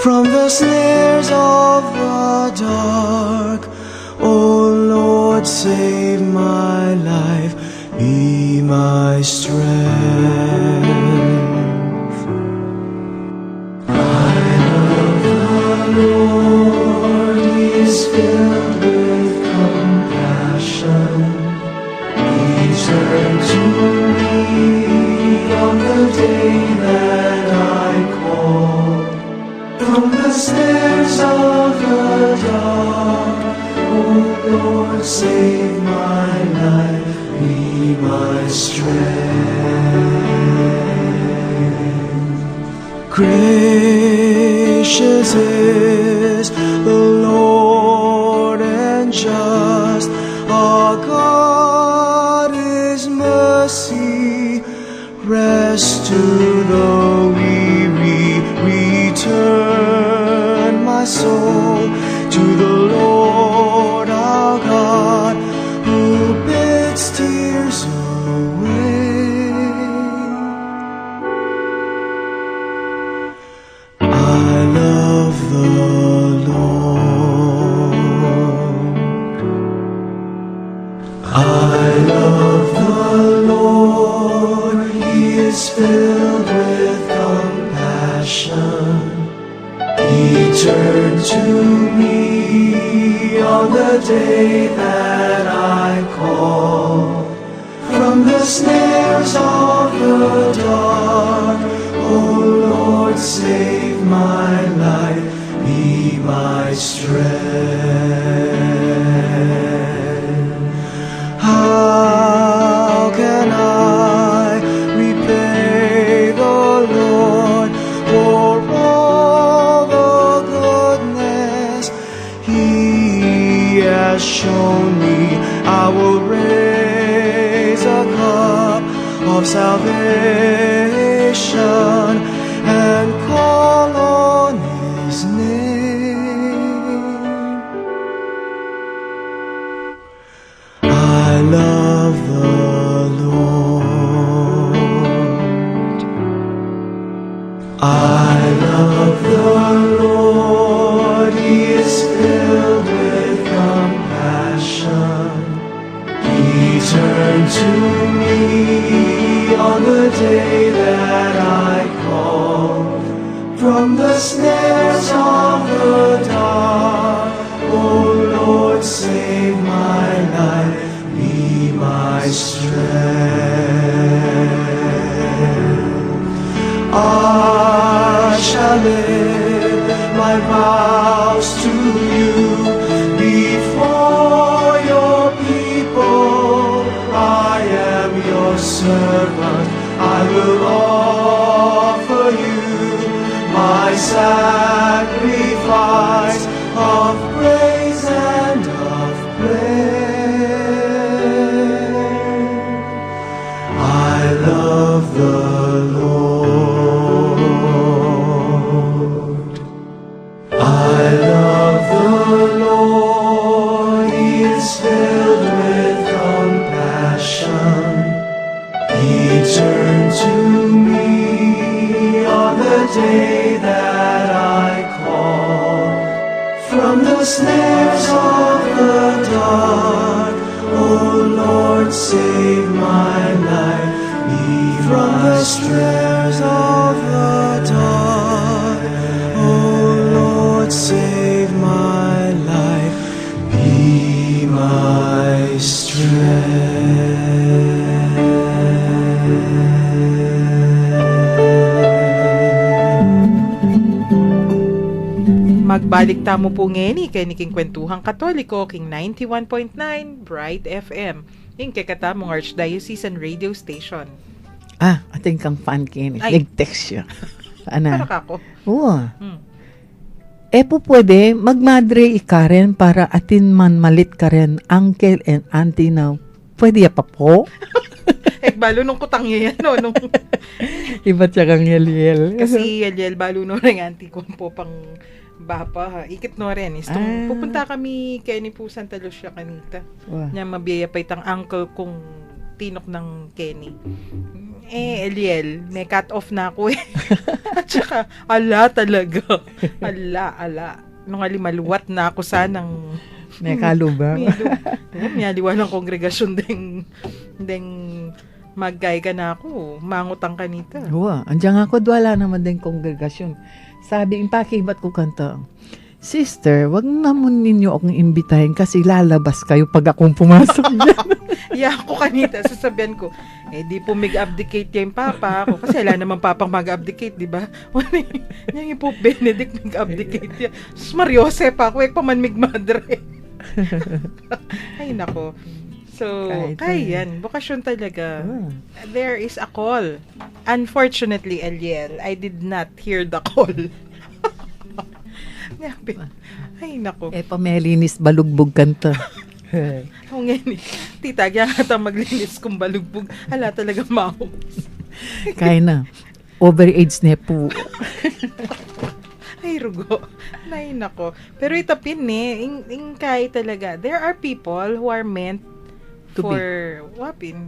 from the snares of the dark. Oh Lord, save my life, be my strength. Lord is filled with compassion. He turned to me on the day that I called from the snares of the dark. Oh Lord, save my life, be my strength. Gracious is the Lord and just, our God is mercy. Rest to the weary, return my soul to the Lord our God, who bids tears years away. I love the Lord. I love the Lord. He is filled with compassion. He turned to me on the day that I call. From the snares of the dark, oh Lord, save my life, be my strength. How can I repay the Lord for all the goodness He has shown me? I will raise a cup of salvation and call on His name. I love the Lord. I love the Lord. He is filled with compassion. He turned to me on the day that I called. From the snares of the dark, oh Lord, save my life, be my strength. I shall live my vows to you before your people. I am your servant. I will offer you my sacrifice of praise and of praise. I love the Lord. I love the Lord. He is filled with compassion. He turned to me on the day that I called. From the snares of the dark, oh Lord, save my life, be from the snares of the dark, oh Lord, save my life, be my strength. Magbalik tamo po ngeni kay niking kwentuhang katoliko king 91.9 Bright FM. Yung kakatamong Archdiocesan Radio Station. Ating kang fan kini. Ay. Nag-text siya. Para kako. Oo. Hmm. Po pwede, magmadre ikaren para atin man malit ka rin, uncle and auntie na, pwede ya pa po? Balo nung kutang yan, no? Nung, Iba't siya kang yel-yel. kasi yel balo nung ring auntie ko po pang bapa ha. Ikit no rin. Pupunta kami kay ni po Santa Lucia kanita. Wow. Nya mabiyaya pa itang uncle kong tinok ng Kenny. Eliel, may cut off na ako eh. At saka, ala talaga. Ala. Nung alimaluwat na ako sanang May kalubang. may liwa ng kongregasyon ding maggay ka na ako. Mangutang kanita. Oo. Andiyan ako, wala naman din kongregasyon. Sabi, impakibat ko kanta, Sister, wag naman ninyo akong imbitahin kasi lalabas kayo pag akong pumasok dyan. Ako kanita, sasabihan ko, di po mag-abdicate yung papa ako. Kasi wala naman papang mag-abdicate, di ba? Yung po Benedict mag-abdicate yan. Sus, Mariosep ako, paman mig-madre. Ay, nako. So, kaya yan. Bukasyon talaga. There is a call. Unfortunately, Eliel, I did not hear the call. Ay, nako. Pamelinis balugbog kanta. O ngayon, tita, kaya ata maglinis kung balugbog. Hala talaga maho. Kaya na. Overage na po. Ay, rugo. Ay, nako. Pero itapin yung kaya talaga. There are people who are meant To for be. wapin,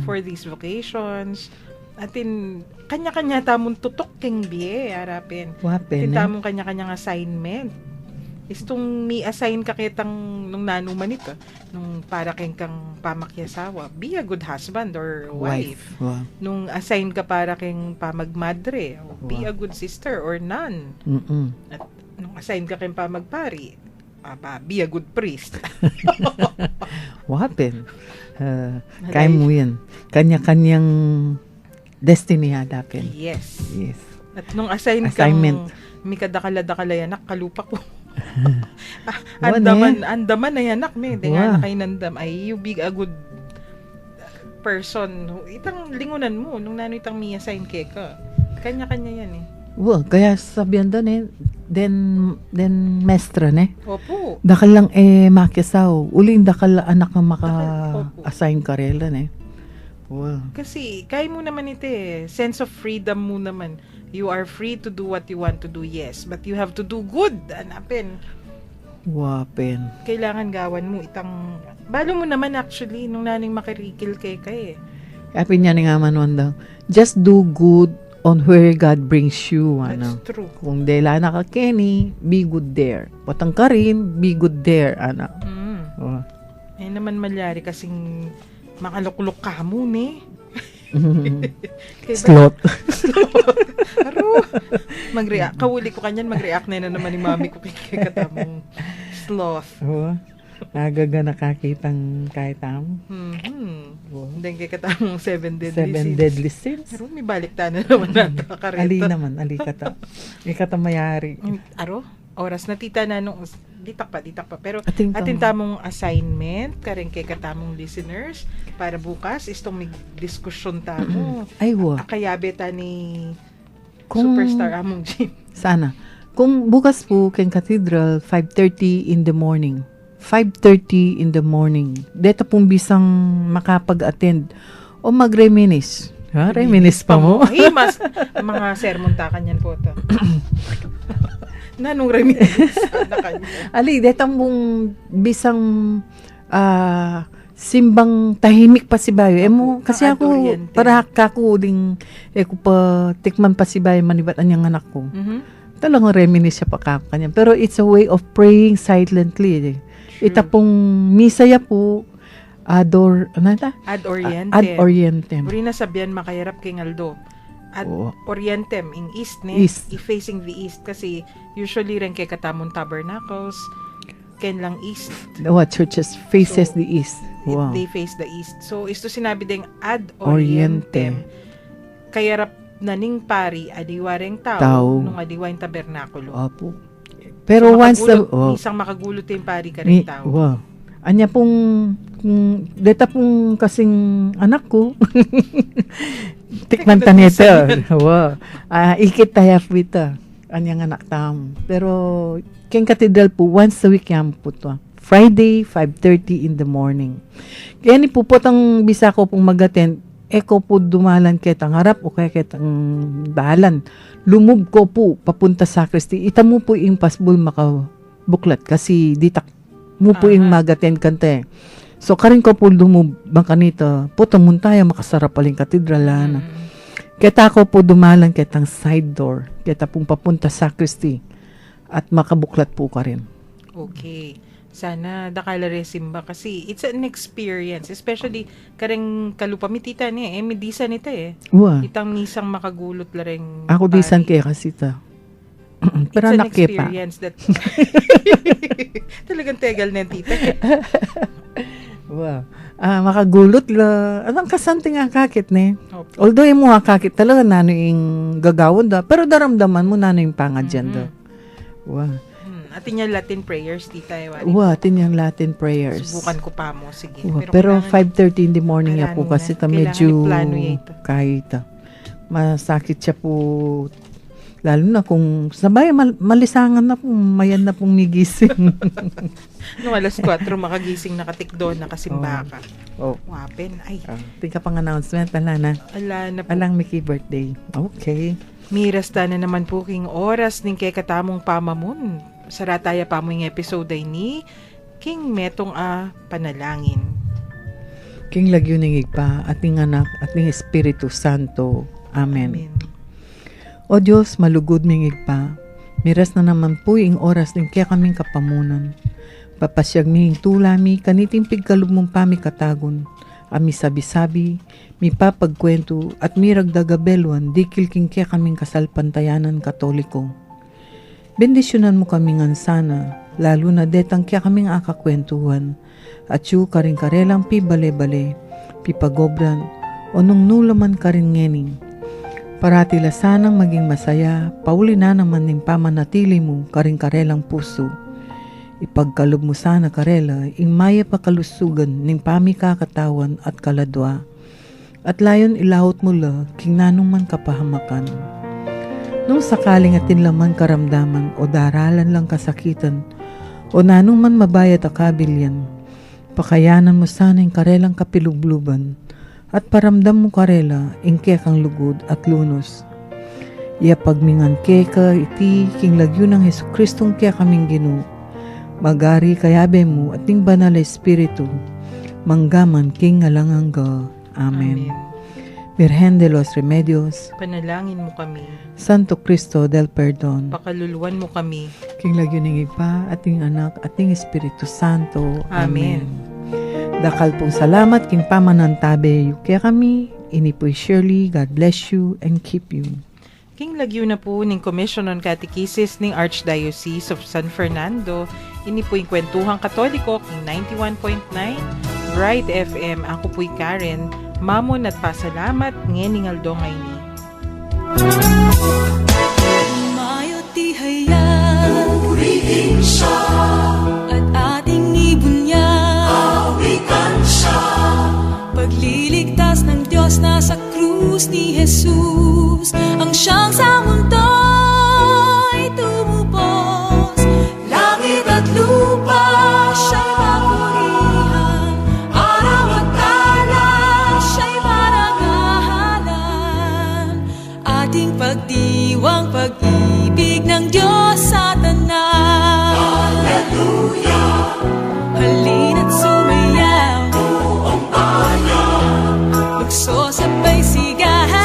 for these vocations. Atin, kanya-kanya tamong tutok king biye, harapin. Wapen, Atin eh. tamong kanya-kanyang assignment. Istong may assign ka kitang nung nanuman ito, nung para kang pamakyasawa, be a good husband or wife. Wow. Nung assign ka para kang pamagmadre, be a good sister or nun. Mm-mm. At nung assign ka kang pamagpari, be a good priest. Wapen. Kaya mo yan. Kanya-kanyang destiny hadapin. Yes. Yes. At nung assign Assignment. kang mikadakala-dakala yanak, kalupa ko. Wan, Andaman na yanak, me. Di nga Wow. na kayo nandam. Ay, you be a good person. Itang lingunan mo, nung nano itang mi assign ka. Kanya-kanya yan eh. Well, kaya sabihan doon eh, then mestra ne. Opo. Dakal lang makyasaw. Uling dakal anak ang maka-assign karela ne. Wow. Kasi, kaya mo naman ito eh. Sense of freedom mo naman. You are free to do what you want to do, yes. But you have to do good. Anapin. Wapen. Kailangan gawan mo itang... Balo mo naman actually, nung naning makirikil kay eh. Happy niya ni nga manuan daw. Just do good on where God brings you. That's Ano. true. Kung dela na ka Kenny, be good there. Patang ka rin, be good there. Ano. Oh. Eh naman malyari kasing makaluklok ka mo, ne? Kaya ba- Slot. Aro, mag-react. Kawuli ko kanyan, mag-react na naman ni mami ko kay katamong sloth. Oh. Agaga nakakitang kahit am. Mm-hmm. Then kay katamong 7 deadly Seven sins. deadly sins. Aro, may balik na naman nato kareta. Ali naman, ali ka ta. Ika ta mayari. Aro, oras na tita na nung ditak pa. Pero Ating atin tamong assignment, karen kay katamong listeners, para bukas, istong may diskusyon tamo. Ay, wa. Akayabe ta ni Kung- superstar among Jim. Sana. Kung bukas po keng cathedral, 5:30 in the morning. 5:30 in the morning. Dito pong bisang makapag-attend o mag-reminis. Ha? Reminis pa mo? Ay, mas mga sermon ta kanyan po to. Nanong reminis na kanya. Ali, dito pong bisang simbang tahimik pa si Bayo. Mo, kasi Ang ako, ad-oriente. para kako ding, ko pa tikman pa si Bayo, manibat ang niyang anak ko. Mhm. Talagang reminis siya pa kanya. Pero it's a way of praying silently. Ita pong misaya po, Ad orientem. Ad orientem. Uri na sabihan makayarap kay Ngaldo. Ad Oo. orientem, in east, ne? East. Facing the east. Kasi usually rin kay katamong tabernacles, ken lang east. What churches faces So, the east. Wow. They face the east. So, isto sinabi ding ad Oriente. orientem. Kayarap naning pari, adiwareng tao, Tao. nung adiwang tabernakulo. Opo. Pero So, once makagulot, misang makagulot yung pari ka rin tao. wow. Anya pong deta pong kasing anak ko. Tikman ta nito. Wow. Ikit tayo pita. Anyang anak tam. Pero keng cathedral po once a week yan po to. Friday 5:30 in the morning. Kaya ni pupot ang bisa ko pong mag-attend. Eko po dumalan ketang harap o kaya ketang dalan. Lumub ko po papunta sa sacristy. Ita mo po yung pasbul makabuklat kasi ditak mo po yung mag-attend kante. So karin ko po lumub bang kanita. Puta mun tayo makasarap paling katedral na. Kita ko po dumalan ketang side door. Kita pong papunta sa sacristy at makabuklat po ka rin. Okay. Sana dakala resimba kasi it's an experience, especially kareng kalupamitita ni medisa nita Wow. itang misang makagulot la ring Ako pari. disan kaya kasi ta. Pero It's an nakipa. experience that talagang tegal na tita. Wow. Makagulot la. Anong kasanting ang kakit ne? Opo. Although yung mga kakit talaga nano yung gagawin da. Pero daramdaman mo nano yung pangadyan da. Wow. Atin yung Latin prayers, tita. Wow, atin yung Latin prayers. Subukan ko pa mo, sige. Wow, pero kailangan- 5:30 in the morning ya po kailangan kasi na. ta medyo Kailangan iplano ya ito. kahit masakit siya po lalo na kung sabay malisangan na po mayan na pong migising. Nung alas 4, makagising nakatikdo, nakasimba ka. Oh. Wapen. Ay, Tingka pang announcement ala na. ala na po. Alang Mickey birthday. Okay. Miras ta na naman po king oras ning kay katamong pamamun. Sarataya pa mo yung episode ay ni King Metong panalangin. King lagyo ning igpa, ating anak, ating Espiritu Santo. Amen. O Diyos, malugod ming igpa, miras na naman po ing oras din kaya kaming kapamunan. Papasyag ming tulami, kaniting pigkalub mong pami katagon. Ami sabi-sabi, mi papagkwento, at mi ragdagabelwan, dikil king kaya kaming kasalpantayanan katoliko. Bendisyonan mo kaming ansana, lalo na detang kaya kaming akakwentuhan, at yu karing karelang pi bale-bale, pi pagobran, o nung nulaman karing ngening. Parati lasanang maging masaya, pauli na naman ning pamanatili mo karing karelang puso. Ipagkalob mo sana karela, ing maya pakalusugan ning pami kakatawan at kaladwa. At layon ilawot mo la, king nanong man kapahamakan. Nung sakaling atin laman karamdaman o daralan lang kasakitan, o nanong man mabayat akabilyan, pakayanan mo sana ing karelang kapilubluban, at paramdam mo karela ing kekang lugod at lunos. Iya pagmingan keka iti king lagyo ng Hesu Kristong kaya kaming Ginoo. Magari kayabe mo at ning banal na espiritu, manggaman king ngalangangga. Amen. Virgen de los Remedios, Panalangin mo kami. Santo Cristo del Perdon, Pakaluluwan mo kami. king lagyo ng igpa, ating anak, ating Espiritu Santo. Amen. Dakal pong salamat king pamanantabe kaya kami, inipoy Shirley, God bless you and keep you. King lagyo na po ning Commission on Catechesis ning Archdiocese of San Fernando. Ini po yung Kwentuhang Katoliko, king 91.9, Bright FM. Ako po'y Karen. Mamon at pasalamat, ngening aldongay ni. Mayo ti hayag, purihin siya, at ating ibunyag, awikan siya. Pagliligtas ng Diyos na sa krus ni Jesus, ang siyang sa mundo'y tumupos. Langit at lupa siya'y papurihan, araw at talan siya'y marangalan. Ating pagdiwang pag-ibig ng Diyos sa tanan. Hallelujah! Halina't sumayaw, buong bayan, magsosabay sigahan.